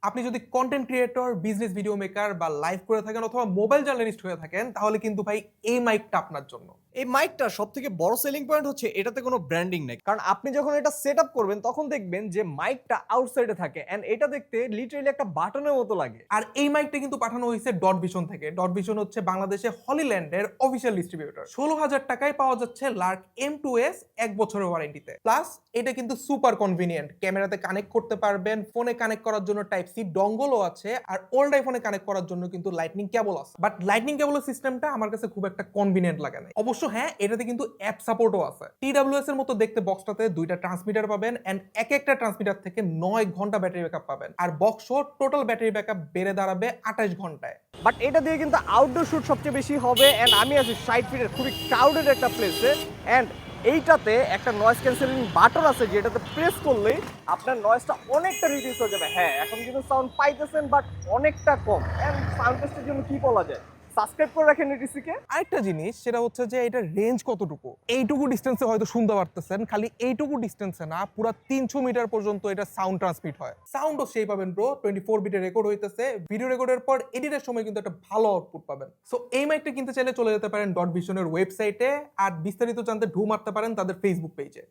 আপনি যদি content creator, business video maker বা লাইভ করে থাকেন অথবা মোবাইল জার্নালিস্ট হয়ে থাকেন তাহলে কিন্তু ভাই এই মাইকটা আপনার জন্য। এই মাইকটার সবথেকে বড় সেলিং পয়েন্ট হচ্ছে এটাতে কোনো ব্র্যান্ডিং নেই। কারণ আপনি যখন এটা সেটআপ করবেন তখন দেখবেন যে মাইকটা আউটসাইডে থাকে এন্ড এটা দেখতে লিটারালি একটা বাটনের মতো লাগে। আর এই মাইকটা কিন্তু পাঠানো হয়েছে ডট ভিশন থেকে। ডট ভিশন হচ্ছে বাংলাদেশে হলিল্যান্ডের অফিসিয়াল ডিস্ট্রিবিউটর। ১৬,০০০ টাকায় পাওয়া যাচ্ছে লার্ক M2S ১ বছরের ওয়ারেন্টিতে। প্লাস এটা কিন্তু সুপার কনভিনিয়েন্ট। ক্যামেরাতে কানেক্ট করতে পারবেন, ফোনে কানেক্ট করার জন্য টাইপ সি ডঙ্গলও আছে, আর ওল্ড আইফোনে কানেক্ট করার জন্য কিন্তু লাইটনিং কেবল আছে। বাট লাইটনিং কেবলের সিস্টেমটা আমার কাছে খুব একটা কনভিনিয়েন্ট লাগে না। অবশ্য হ্যাঁ, এটাতে কিন্তু অ্যাপ সাপোর্টও আছে। TWS এর মতো দেখতে বক্সটাতে দুইটা ট্রান্সমিটার পাবেন এন্ড এক একটা ট্রান্সমিটার থেকে ৯ ঘন্টা ব্যাটারি ব্যাকআপ পাবেন। আর বক্স টোটাল ব্যাটারি ব্যাকআপ বেড়ে দাঁড়াবে ২৮ ঘন্টায়। বাট এটা দিয়ে কিন্তু আউটডোর শুট সবচেয়ে বেশি হবে এন্ড আমি আছি ৬০ ফিটের খুবই ক্রাউডেড একটা প্লেসে এন্ড এইটাতে একটা নয়েজ ক্যান্সেলিং বাটন আছে যেটাতে প্রেস করলেই আপনার নয়েজটা অনেকটা রিডিউস হয়ে যাবে। হ্যাঁ, এখন কিন্তু সাউন্ড পাইতেছেন বাট অনেকটা কম। এন্ড সাউন্ড টেস্টের জন্য কি বলা যায়, সাবস্ক্রাইব করে রাখেন এটিসিকে। আরেকটা জিনিস সেটা হচ্ছে যে এটার রেঞ্জ কতটুকু। এইটুকু ডিস্টেন্সে হয়তো শুনতে পারতেছেন, খালি এইটুকু ডিস্টেন্সে না, পুরো ৩০০ মিটার পর্যন্ত এটা সাউন্ড ট্রান্সমিট হয়। সাউন্ডও সেই পাবেন ব্রো, 24 বিটে রেকর্ড হইতেছে। ভিডিও রেকর্ডের পর এডিটের সময় কিন্তু একটা ভালো আউটপুট পাবেন। সো এই মাইকটা কিনতে চাইলে চলে যেতে পারেন ডট ভিশনের ওয়েবসাইটে, আর বিস্তারিত জানতে ঢু মারতে পারেন তাদের ফেসবুক পেজে।